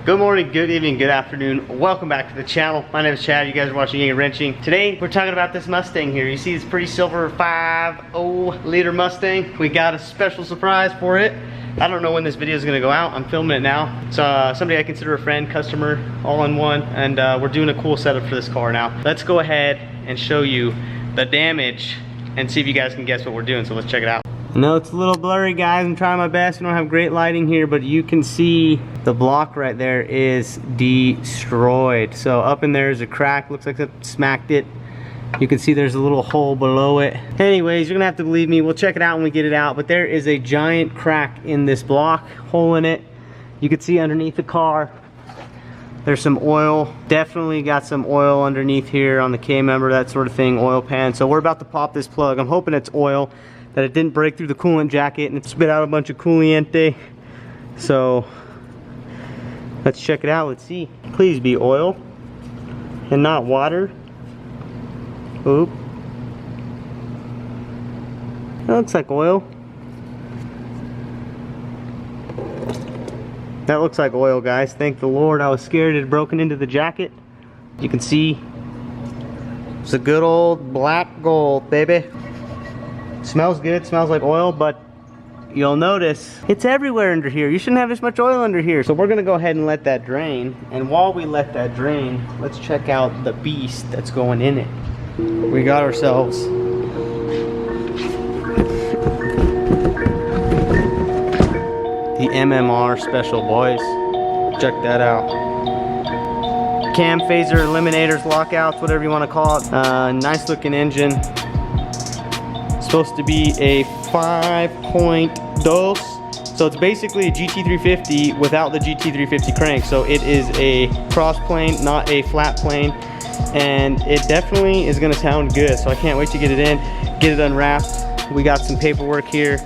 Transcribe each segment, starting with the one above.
Good morning, good evening, good afternoon. Welcome back to the channel. My name is Chad. You guys are watching Yang Wrenching. Today, we're talking about this Mustang here. You see this pretty silver 5.0 liter Mustang. We got a special surprise for it. I don't know when this video is gonna go out. I'm filming it now. It's somebody I consider a friend, customer, all in one, and we're doing a cool setup for this car now. Let's go ahead and show you the damage and see if you guys can guess what we're doing. So let's check it out. I know it's a little blurry, guys. I'm trying my best. We don't have great lighting here, but you can see the block right there is destroyed. So up in there is a crack. Looks like it smacked it. You can see there's a little hole below it. Anyways, you're gonna have to believe me. We'll check it out when we get it out, but there is a giant crack in this block, hole in it. You can see underneath the car, there's some oil. Definitely got some oil underneath here on the K-member, that sort of thing, oil pan. So we're about to pop this plug. I'm hoping it's oil, that it didn't break through the coolant jacket and it spit out a bunch of coolant. So let's check it out. Let's see. Please be oil and not water. Oop. That looks like oil. That looks like oil, guys. Thank the Lord. I was scared it had broken into the jacket. You can see it's a good old black gold, baby. Smells good, smells like oil, but you'll notice it's everywhere under here. You shouldn't have this much oil under here. So we're gonna go ahead and let that drain. And while we let that drain, let's check out the beast that's going in it. We got ourselves the MMR special, boys. Check that out. Cam phaser, eliminators, lockouts, whatever you wanna call it. Nice looking engine. Supposed to be a 5.2, so it's basically a GT350 without the GT350 crank. So it is a cross plane, not a flat plane, and it definitely is going to sound good. So I can't wait to get it in, get it unwrapped. We got some paperwork here,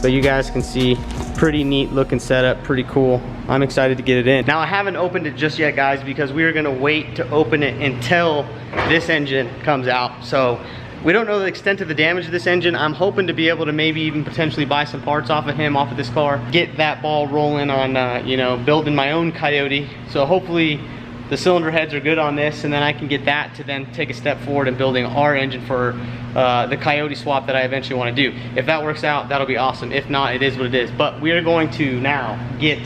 but you guys can see pretty neat looking setup, pretty cool. I'm excited to get it in. Now I haven't opened it just yet, guys, because we are going to wait to open it until this engine comes out. So we don't know the extent of the damage of this engine. I'm hoping to be able to maybe even potentially buy some parts off of him, off of this car, get that ball rolling on, you know, building my own Coyote. So hopefully the cylinder heads are good on this, and then I can get that to then take a step forward in building our engine for the Coyote swap that I eventually want to do. If that works out, that'll be awesome. If not, it is what it is. But we are going to now get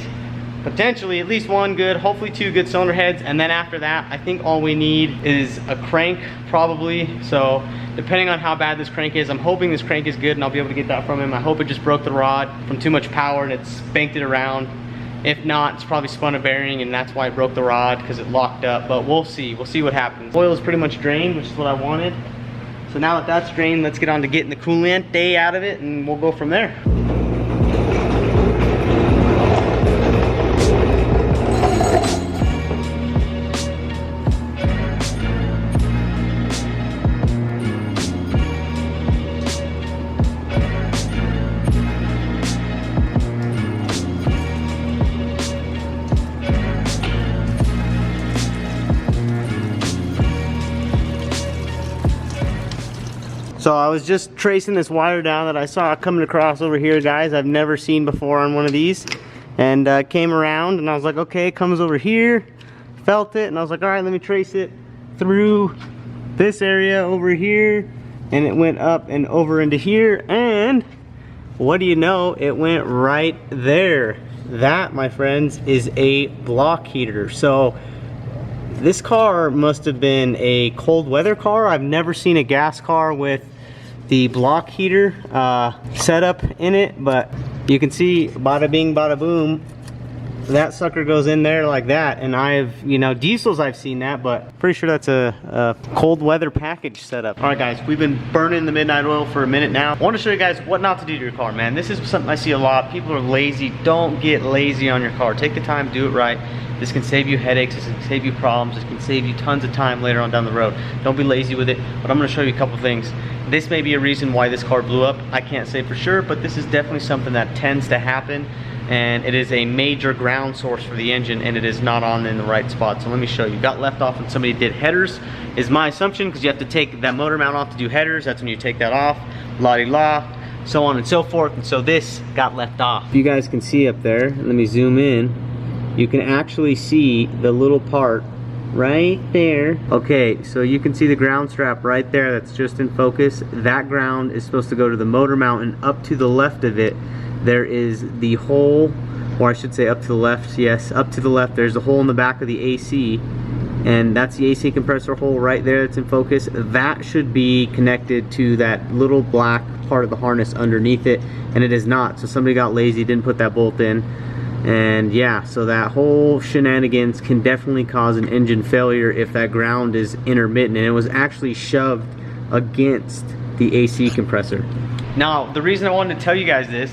potentially at least one good, hopefully two good cylinder heads, and then after that, I think all we need is a crank, probably. So depending on how bad this crank is, I'm hoping this crank is good and I'll be able to get that from him. I hope it just broke the rod from too much power and it's banked it around. If not, it's probably spun a bearing and that's why it broke the rod, because it locked up. But we'll see what happens. Oil is pretty much drained, which is what I wanted. So now that that's drained, let's get on to getting the coolant out of it and we'll go from there. So I was just tracing this wire down that I saw coming across over here, guys. I've never seen before on one of these, and came around and I was like, okay, it comes over here, felt it, and I was like, all right, let me trace it through this area over here, and it went up and over into here, and what do you know, it went right there. That, my friends, is a block heater. So this car must have been a cold weather car. I've never seen a gas car with the block heater setup in it, but you can see bada bing bada boom, that sucker goes in there like that. And you know, diesels I've seen that, but pretty sure that's a cold weather package setup. All right, guys, we've been burning the midnight oil for a minute now. I want to show you guys what not to do to your car, man. This is something I see a lot. People are lazy. Don't get lazy on your car. Take the time, do it right. This can save you headaches, this can save you problems, this can save you tons of time later on down the road. Don't be lazy with it, but I'm gonna show you a couple things. This may be a reason why this car blew up. I can't say for sure, but this is definitely something that tends to happen, and it is a major ground source for the engine, and it is not on in the right spot. So let me show you. Got left off when somebody did headers, is my assumption, because you have to take that motor mount off to do headers. That's when you take that off, la-di-la, so on and so forth. And so this got left off. If you guys can see up there, let me zoom in. you can actually see the little part right there. Okay, so you can see the ground strap right there that's just in focus. That ground is supposed to go to the motor mount, and up to the left of it there is the hole, or I should say up to the left, yes, up to the left there's a hole in the back of the AC, and that's the AC compressor hole right there that's in focus. That should be connected to that little black part of the harness underneath it, and it is not. So somebody got lazy, didn't put that bolt in. And yeah, so that whole shenanigans can definitely cause an engine failure if that ground is intermittent, and it was actually shoved against the AC compressor. Now, the reason I wanted to tell you guys this,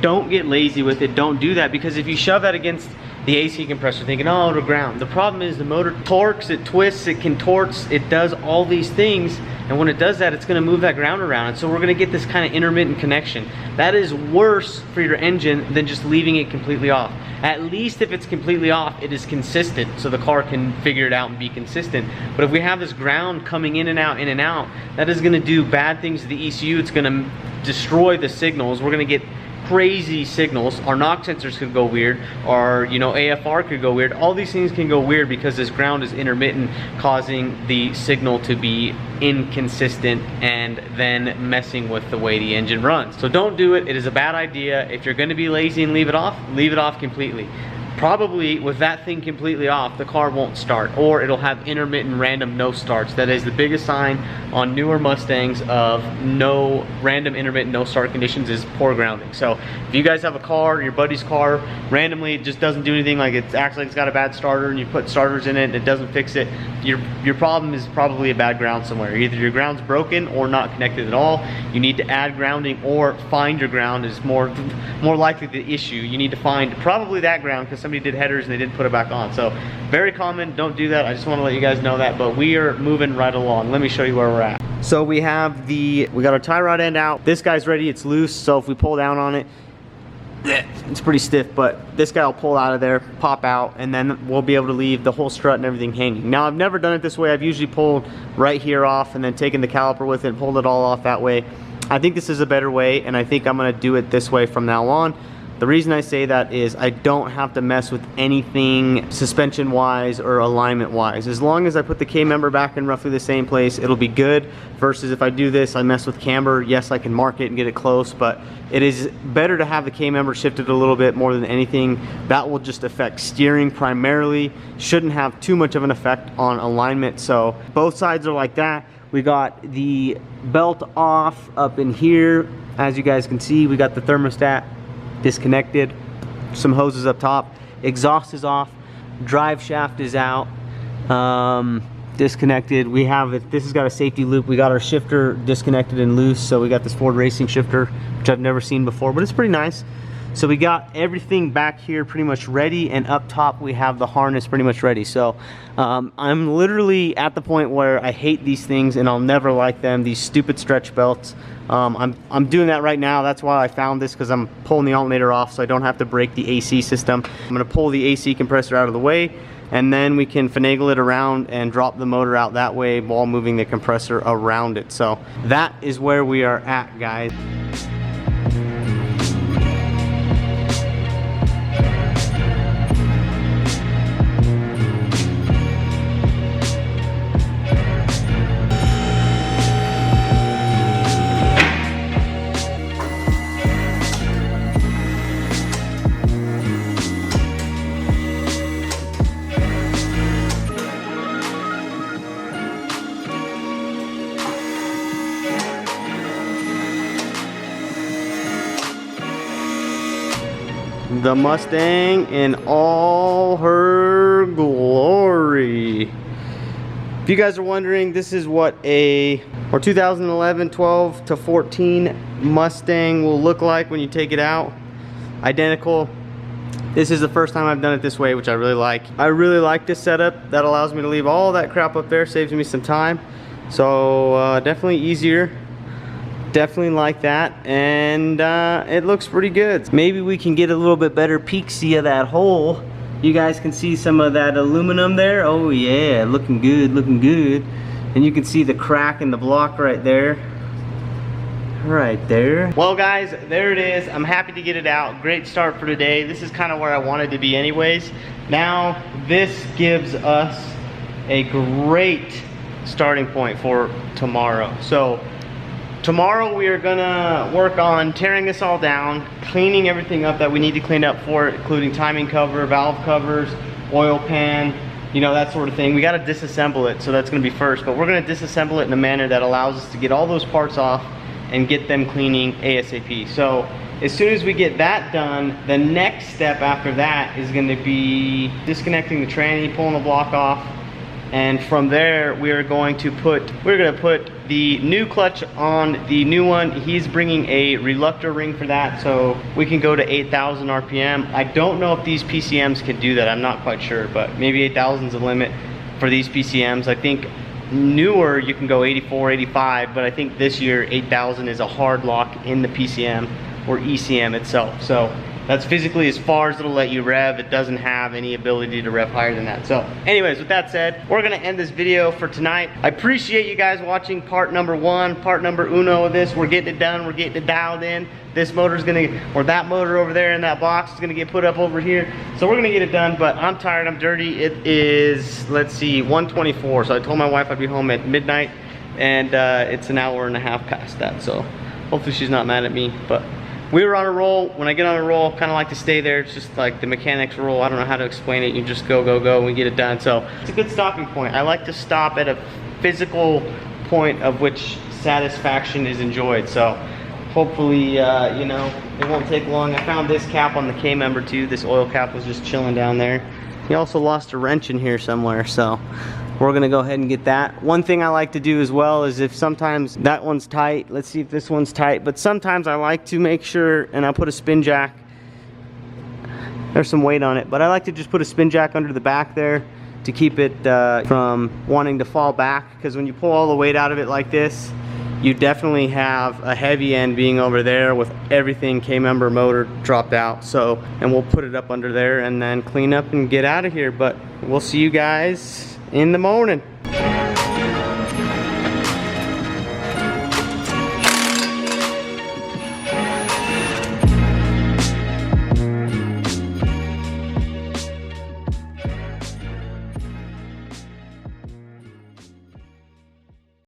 don't get lazy with it. Don't do that, because if you shove that against the AC compressor thinking, oh, it'll ground. The problem is the motor torques, it twists, it contorts, it does all these things, and when it does that, it's gonna move that ground around, and so we're gonna get this kind of intermittent connection. That is worse for your engine than just leaving it completely off. At least if it's completely off, it is consistent, so the car can figure it out and be consistent. But if we have this ground coming in and out, that is gonna do bad things to the ECU. It's gonna destroy the signals. We're gonna get crazy signals. Our knock sensors could go weird, our AFR could go weird. All these things can go weird because this ground is intermittent, causing the signal to be inconsistent and then messing with the way the engine runs. So don't do it. It is a bad idea. If you're going to be lazy and leave it off completely. Probably with that thing completely off, the car won't start, or it'll have intermittent random no starts. That is the biggest sign on newer Mustangs of no random intermittent no start conditions, is poor grounding. So if you guys have a car, your buddy's car, randomly it just doesn't do anything, like it acts like it's got a bad starter and you put starters in it and it doesn't fix it, your problem is probably a bad ground somewhere. Either your ground's broken or not connected at all. You need to add grounding or find your ground is more likely the issue. You need to find probably that ground, because somebody did headers and they didn't put it back on. So very common, don't do that. I just want to let you guys know that, but we are moving right along. Let me show you where we're at. So we got our tie rod end out. This guy's ready, it's loose, so if we pull down on it, it's pretty stiff, but this guy will pull out of there, pop out, and then we'll be able to leave the whole strut and everything hanging. Now, I've never done it this way. I've usually pulled right here off and then taken the caliper with it and pulled it all off that way. I think this is a better way, and I think I'm gonna do it this way from now on. The reason I say that is I don't have to mess with anything suspension wise or alignment wise. As long as I put the K-member back in roughly the same place, it'll be good, versus if I do this, I mess with camber. Yes, I can mark it and get it close, but it is better to have the K-member shifted a little bit more than anything. That will just affect steering primarily. Shouldn't have too much of an effect on alignment. So both sides are like that. We got the belt off up in here. As you guys can see, we got the thermostat disconnected, some hoses up top, exhaust is off, drive shaft is out, disconnected. We have it, this has got a safety loop. We got our shifter disconnected and loose, so we got this Ford Racing shifter, which I've never seen before, but it's pretty nice. So we got everything back here pretty much ready, and up top we have the harness pretty much ready. So I'm literally at the point where I hate these things and I'll never like them, these stupid stretch belts. I'm doing that right now. That's why I found this, because I'm pulling the alternator off so I don't have to break the AC system. I'm gonna pull the AC compressor out of the way, and then we can finagle it around and drop the motor out that way while moving the compressor around it. So that is where we are at, guys. The Mustang in all her glory. If you guys are wondering, this is what a 2011 12 to 14 Mustang will look like when you take it out. Identical. This is the first time I've done it this way, which I really like. I really like this setup. That allows me to leave all that crap up there, saves me some time. So definitely easier. Definitely like that, and it looks pretty good. Maybe we can get a little bit better peek-see of that hole. You guys can see some of that aluminum there. Oh yeah, looking good, looking good. And you can see the crack in the block right there. right there. Well guys, there it is. I'm happy to get it out. Great start for today. This is kind of where I wanted to be anyways. Now this gives us a great starting point for tomorrow. So tomorrow we are gonna work on tearing this all down, cleaning everything up that we need to clean up for it, including timing cover, valve covers, oil pan, you know, that sort of thing. We got to disassemble it, so that's going to be first, but we're going to disassemble it in a manner that allows us to get all those parts off and get them cleaning ASAP. So as soon as we get that done, the next step after that is going to be disconnecting the tranny, pulling the block off, and from there we're going to put the new clutch on the new one. He's bringing a reluctor ring for that, so we can go to 8,000 RPM. I don't know if these PCMs can do that. I'm not quite sure, but maybe 8,000 is the limit for these PCMs. I think newer you can go 84, 85, but I think this year 8,000 is a hard lock in the PCM or ECM itself. So that's physically as far as it'll let you rev. It doesn't have any ability to rev higher than that. So anyways, with that said, we're gonna end this video for tonight. I appreciate you guys watching part number 1, part number uno of this. We're getting it done, we're getting it dialed in. This motor's gonna, or that motor over there in that box is gonna get put up over here. So we're gonna get it done, but I'm tired, I'm dirty. It is, let's see, 1:24. So I told my wife I'd be home at midnight, and it's an hour and a half past that. So hopefully she's not mad at me, but we were on a roll. When I get on a roll, kind of like to stay there. It's just like the mechanics roll. I don't know how to explain it. You just go, go, go, and we get it done. So it's a good stopping point. I like to stop at a physical point of which satisfaction is enjoyed. So hopefully, you know, it won't take long. I found this cap on the K-member too. This oil cap was just chilling down there. He also lost a wrench in here somewhere, so we're gonna go ahead and get that. One thing I like to do as well is if sometimes that one's tight, let's see if this one's tight, but sometimes I like to make sure, and I'll put a spin jack, there's some weight on it, but I like to just put a spin jack under the back there to keep it from wanting to fall back, because when you pull all the weight out of it like this, you definitely have a heavy end being over there with everything K-member motor dropped out. So, and we'll put it up under there and then clean up and get out of here, but we'll see you guys in the morning.